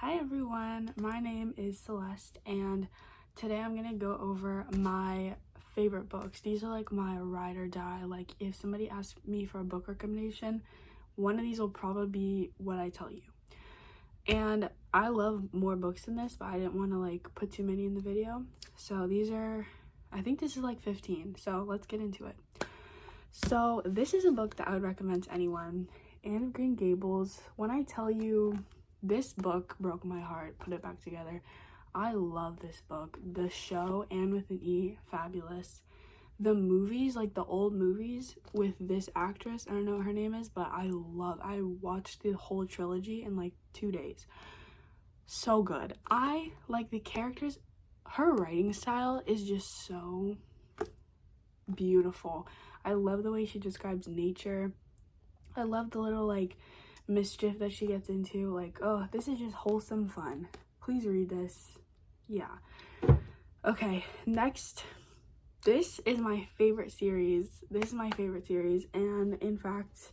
Hi everyone, my name is Celeste and today I'm gonna go over my favorite books. These are like my ride or die. Like if somebody asks me for a book recommendation, one of these will probably be what I tell you. And I love more books than this, but I didn't want to like put too many in the video. So these are, I think this is like 15, so let's get into it. So this is a book that I would recommend to anyone. Anne of Green Gables. When I tell you this book broke my heart, put it back together. I love this book. The show, Anne with an E, fabulous. The movies, like the old movies with this actress, I don't know what her name is, but I watched the whole trilogy in like 2 days. So good. I like the characters. Her writing style is just so beautiful. I love the way she describes nature. I love the little like mischief that she gets into. Like, oh, this is just wholesome fun. Please read this. Yeah. Okay, next. This is my favorite series. And in fact,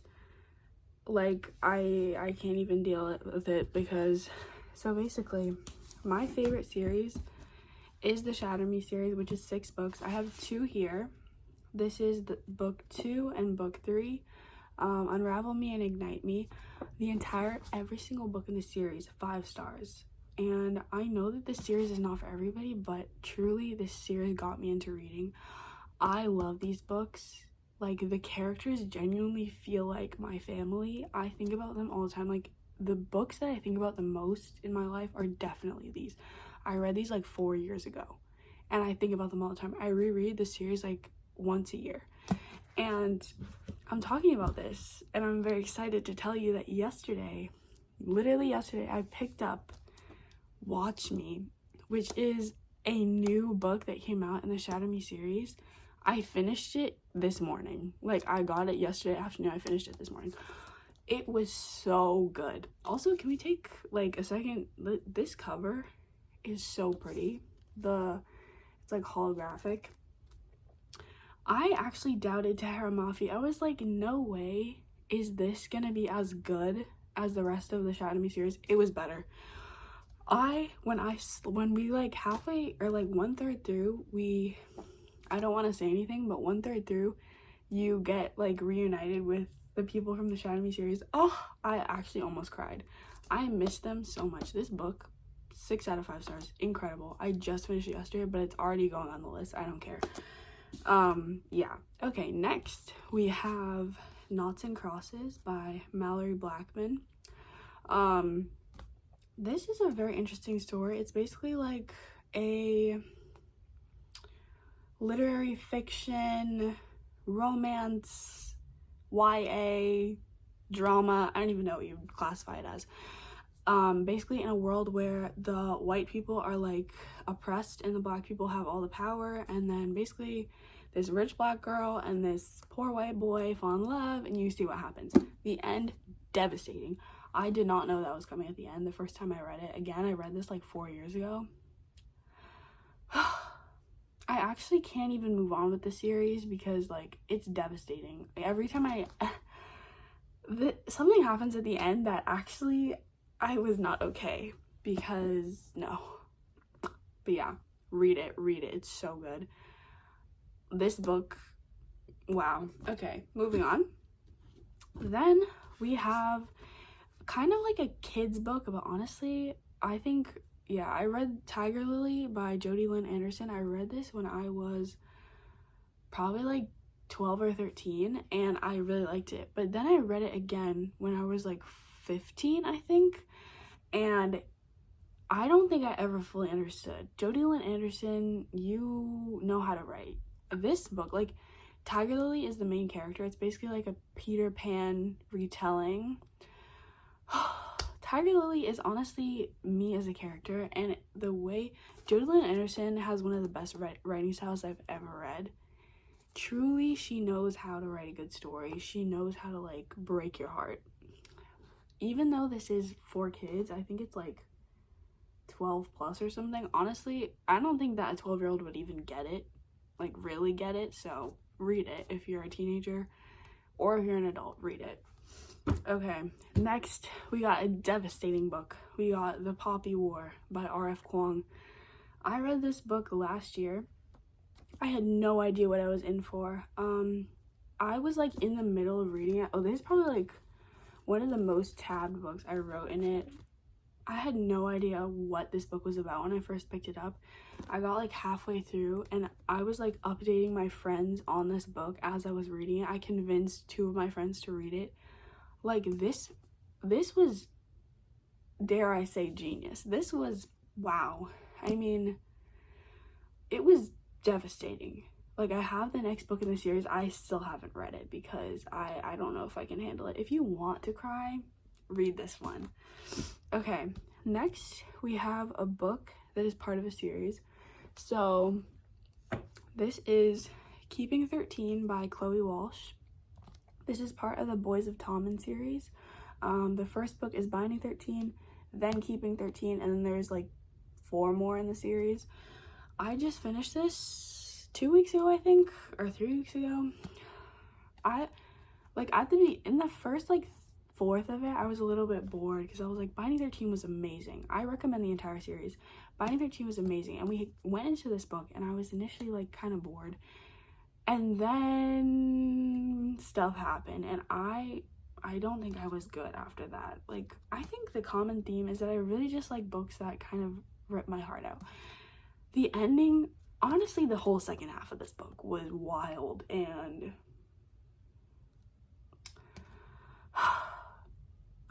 like I can't even deal with it because so basically my favorite series is the Shatter Me series, which is 6 books. I have 2 here. This is the book 2 and book 3. Unravel Me and Ignite Me. Every single book in the series, 5 stars. And I know that this series is not for everybody, but truly this series got me into reading. I love these books. Like, the characters genuinely feel like my family. I think about them all the time. Like, the books that I think about the most in my life are definitely these. I read these like 4 years ago, and I think about them all the time. I reread the series like once a year. And I'm talking about this, and I'm very excited to tell you that literally yesterday, I picked up Watch Me, which is a new book that came out in the Shatter Me series. I finished it this morning. Like, I got it yesterday afternoon. I finished it this morning. It was so good. Also, can we take like a second? This cover is so pretty. It's like holographic. I actually doubted Tahara Mafi. I was like, no way is this gonna be as good as the rest of the Shatter Me series. It was better. When we like halfway or like 1/3 through, I don't want to say anything, but 1/3 through, you get like reunited with the people from the Shatter Me series. Oh, I actually almost cried. I miss them so much. This book, 6 out of 5 stars, incredible. I just finished it yesterday, but it's already going on the list. I don't care. Yeah. Okay, next we have Knots and Crosses by Mallory Blackman. This is a very interesting story. It's basically like a literary fiction, romance, YA, drama. I don't even know what you would classify it as. Basically in a world where the white people are like oppressed and the black people have all the power, and then basically this rich black girl and this poor white boy fall in love, and you see what happens. The end, devastating. I did not know that was coming at the end the first time I read it. Again, I read this like 4 years ago. I actually can't even move on with the series because like it's devastating. Every time something happens at the end that actually I was not okay, because no. But yeah, read it. It's so good. This book, wow. Okay, moving on. Then we have kind of like a kid's book, but honestly, I think, yeah, I read Tiger Lily by Jodi Lynn Anderson. I read this when I was probably like 12 or 13, and I really liked it. But then I read it again when I was like 15, I think, and I don't think I ever fully understood. Jodi Lynn Anderson, you know how to write. This book, like, Tiger Lily is the main character. It's basically like a Peter Pan retelling. Tiger Lily is honestly me as a character, and the way Jodi Lynn Anderson has one of the best writing styles I've ever read. Truly, she knows how to write a good story. She knows how to like break your heart. Even though this is for kids, I think it's like 12 plus or something. Honestly, I don't think that a 12-year-old would even get it, like really get it. So read it if you're a teenager, or if you're an adult, read it. Okay, next we got a devastating book. We got The Poppy War by R.F. Kuang. I read this book last year. I had no idea what I was in for. I was like in the middle of reading it. Oh, this is probably like one of the most tabbed books I wrote in it. I had no idea what this book was about when I first picked it up. I got like halfway through and I was like updating my friends on this book as I was reading it. I convinced 2 of my friends to read it. Like this was, dare I say, genius. This was, wow. I mean, it was devastating. Like, I have the next book in the series. I still haven't read it because I don't know if I can handle it. If you want to cry, read this one. Okay, next we have a book that is part of a series. So this is Keeping 13 by Chloe Walsh. This is part of the Boys of Tommen series. The first book is Binding 13, then Keeping 13, and then there's like 4 more in the series. I just finished this 2 weeks ago, I think, or 3 weeks ago. In the first like fourth of it, I was a little bit bored because I was like, Binding 13 was amazing. I recommend the entire series. Binding 13 was amazing, and we went into this book and I was initially like kind of bored, and then stuff happened and I don't think I was good after that. Like, I think the common theme is that I really just like books that kind of rip my heart out. The ending, honestly, the whole second half of this book was wild, and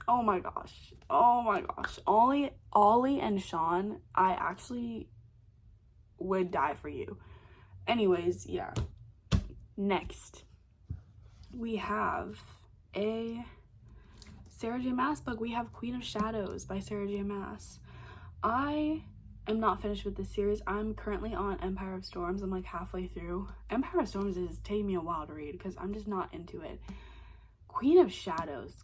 oh my gosh, Ollie and Sean, I actually would die for you. Anyways, yeah. Next, we have a Sarah J. Maas book. We have Queen of Shadows by Sarah J. Maas. I am not finished with this series. I'm currently on Empire of Storms. I'm like halfway through. Empire of Storms is taking me a while to read because I'm just not into it. Queen of Shadows.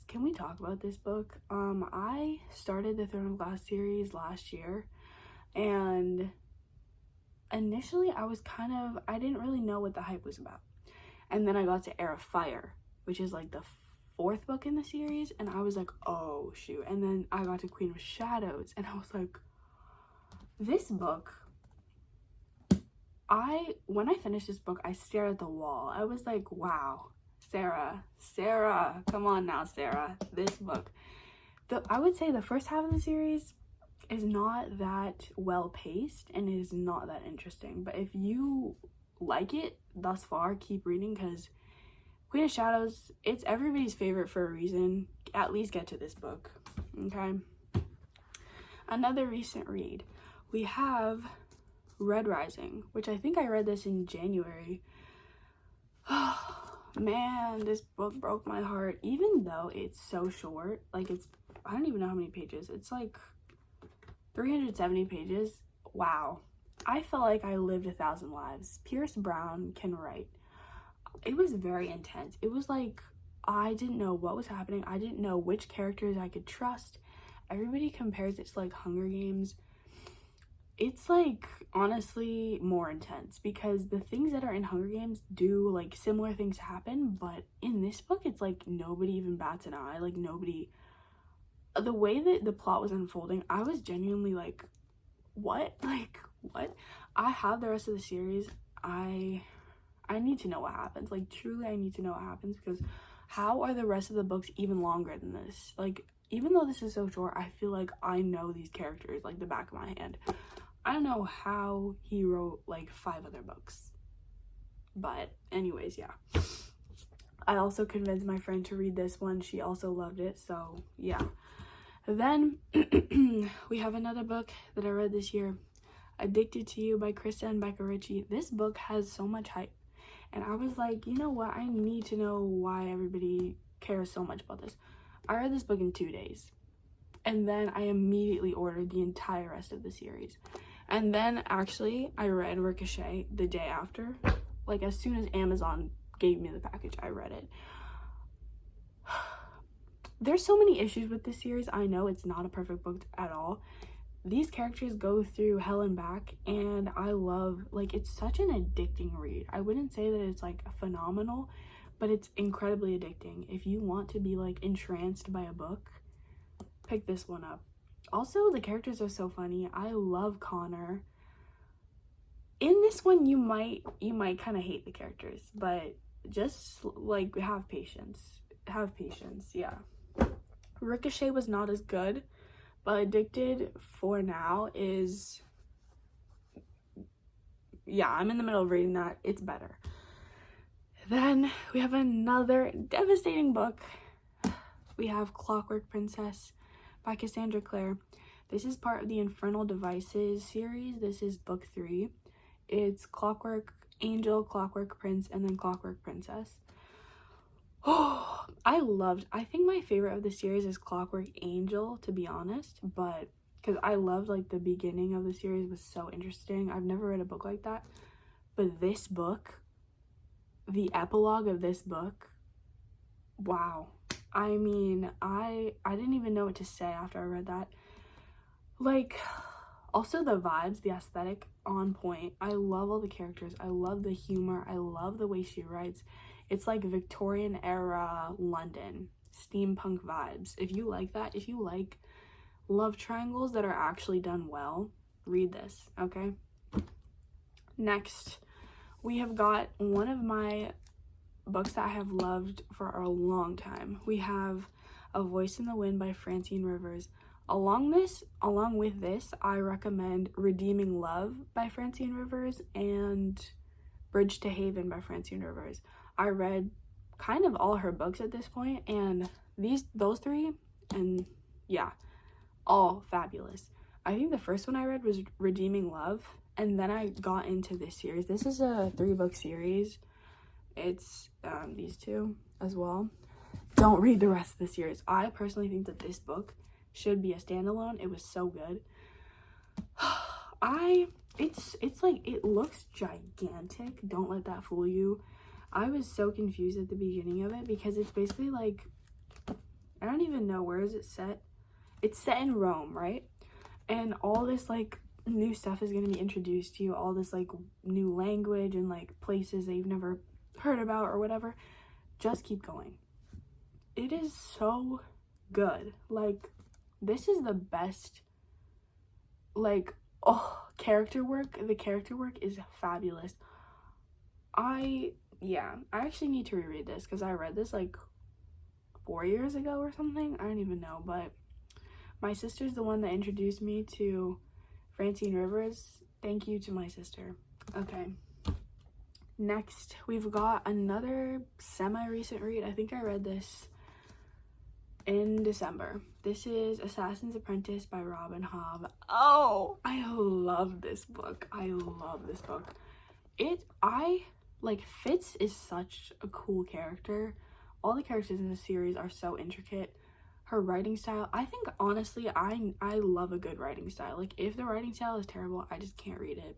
Can we talk about this book? I started the Throne of Glass series last year, and initially I didn't really know what the hype was about. And then I got to Heir of Fire, which is like the 4th book in the series, and I was like, oh shoot. And then I got to Queen of Shadows and I was like, this book, when I finished this book, I stared at the wall. I was like, wow, Sarah, come on now, Sarah. This book, I would say the first half of the series is not that well paced and is not that interesting, but if you like it thus far, keep reading, because Queen of Shadows, it's everybody's favorite for a reason. At least get to this book. Okay, another recent read, we have Red Rising, which I think I read this in January. Man, this book broke my heart, even though it's so short. Like, I don't even know how many pages. It's like 370 pages. Wow. I felt like I lived 1,000 lives. Pierce Brown can write. It was very intense. It was like, I didn't know what was happening. I didn't know which characters I could trust. Everybody compares it to like Hunger Games. It's like honestly more intense because the things that are in Hunger Games do like similar things happen, but in this book it's like nobody even bats an eye. Like, nobody, the way that the plot was unfolding, I was genuinely like, what? Like, what? I have the rest of the series. I need to know what happens. Like, truly, I need to know what happens, because how are the rest of the books even longer than this? Like, even though this is so short, I feel like I know these characters like the back of my hand. I don't know how he wrote like 5 other books. But anyways, yeah. I also convinced my friend to read this one. She also loved it, so yeah. Then we have another book that I read this year, Addicted to You by Krista and Becca Ritchie. This book has so much hype, and I was like, you know what, I need to know why everybody cares so much about this. I read this book in 2 days, and then I immediately ordered the entire rest of the series. And then actually I read Ricochet the day after. Like, as soon as Amazon gave me the package, I read it. There's so many issues with this series. I know it's not a perfect book at all. These characters go through hell and back, and I love, like, it's such an addicting read. I wouldn't say that it's like phenomenal, but it's incredibly addicting. If you want to be like entranced by a book, pick this one up. Also, the characters are so funny. I love Connor. In this one, you might kind of hate the characters, but just like have patience. Yeah. Ricochet was not as good, but Addicted for now is, yeah, I'm in the middle of reading that. It's better. Then we have another devastating book. We have Clockwork Princess by Cassandra Clare. This is part of the Infernal Devices series. This is book 3. It's Clockwork Angel, Clockwork Prince, and then Clockwork Princess. Oh, I think my favorite of the series is Clockwork Angel, to be honest, but because I loved like the beginning of the series was so interesting. I've never read a book like that, but this book, the epilogue of this book, wow. I mean, I didn't even know what to say after I read that. Like, also the vibes, the aesthetic, on point. I love all the characters. I love the humor. I love the way she writes. It's like Victorian era London, steampunk vibes. If you like that, if you like love triangles that are actually done well, read this, okay? Next, we have got one of my books that I have loved for a long time. We have A Voice in the Wind by Francine Rivers. Along with this, I recommend Redeeming Love by Francine Rivers and Bridge to Haven by Francine Rivers. I read kind of all her books at this point, and those 3, and yeah, all fabulous. I think the first one I read was Redeeming Love, and then I got into this series. This is a 3-book series. It's these 2 as well. Don't read the rest of the series. I personally think that this book should be a standalone. It was so good. It's like, it looks gigantic. Don't let that fool you. I was so confused at the beginning of it because it's basically like, I don't even know, where is it set? It's set in Rome, right? And all this like new stuff is going to be introduced to you, all this like new language and like places that you've never heard about or whatever. Just keep going. It is so good. Like, this is the best, like, character work. The character work is fabulous. I actually need to reread this because I read this like 4 years ago or something. I don't even know, but my sister's the one that introduced me to Francine Rivers. Thank you to my sister. Okay. Next, we've got another semi-recent read. I think I read this in December. This is Assassin's Apprentice by Robin Hobb. Oh, I love this book. Fitz is such a cool character. All the characters in the series are so intricate. Her writing style, I think honestly, I love a good writing style. Like, if the writing style is terrible, I just can't read it.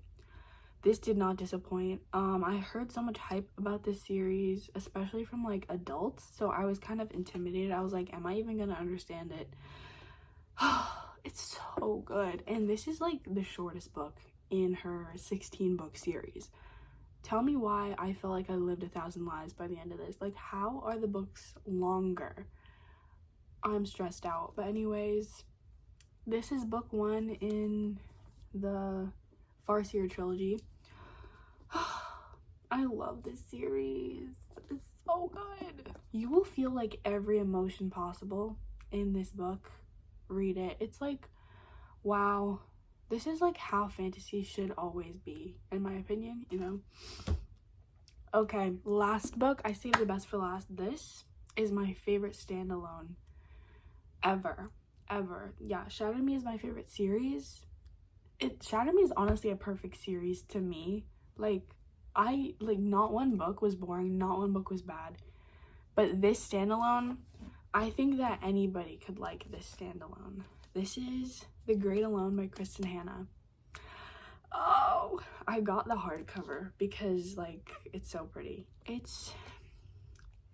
This did not disappoint. I heard so much hype about this series, especially from like adults, so I was kind of intimidated. I was like, am I even gonna understand it? It's so good. And this is like the shortest book in her 16-book series. Tell me why I felt like I lived 1,000 lives by the end of this. Like, how are the books longer? I'm stressed out. But anyways, this is book 1 in the Farseer trilogy. I love this series. It's so good. You will feel like every emotion possible in this book. Read it. It's like, wow, this is like how fantasy should always be, in my opinion, you know? Okay, last book. I saved the best for last. This is my favorite standalone ever. Yeah, Shadow Me is my favorite series. Shadow Me is honestly a perfect series to me. Not one book was boring, not one book was bad. But this standalone, I think that anybody could like this standalone. This is The Great Alone by Kristen Hanna. Oh, I got the hardcover because like it's so pretty. It's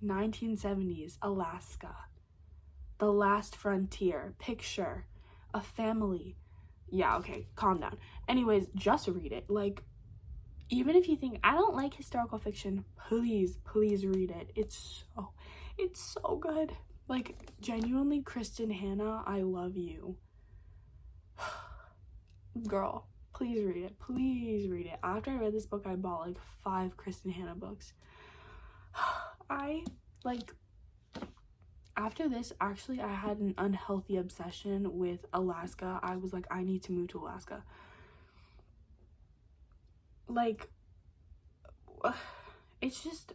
1970s Alaska. The last frontier. Picture a family. Yeah, okay, calm down. Anyways, just read it. Like, Even if you think I don't like historical fiction, please read it. It's so good. Like, genuinely, Kristen Hanna, I love you. Girl, please read it. Please read it. After I read this book, I bought like 5 Kristen Hanna books. I like, after this, actually, I had an unhealthy obsession with Alaska. I was like, I need to move to Alaska. Like, it's just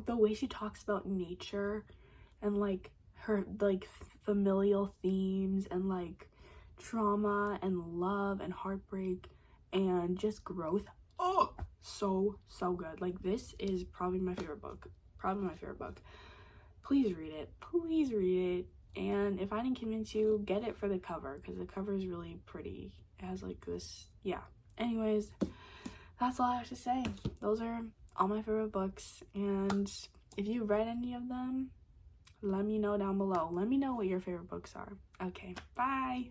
the way she talks about nature and like her like familial themes and like trauma and love and heartbreak and just growth. Oh, so good. Like, this is probably my favorite book. Please read it. Please read it. And if I didn't convince you, get it for the cover, because the cover is really pretty. It has like this, yeah. Anyways, that's all I have to say. Those are all my favorite books, and if you've read any of them, let me know down below. Let me know what your favorite books are. Okay, bye.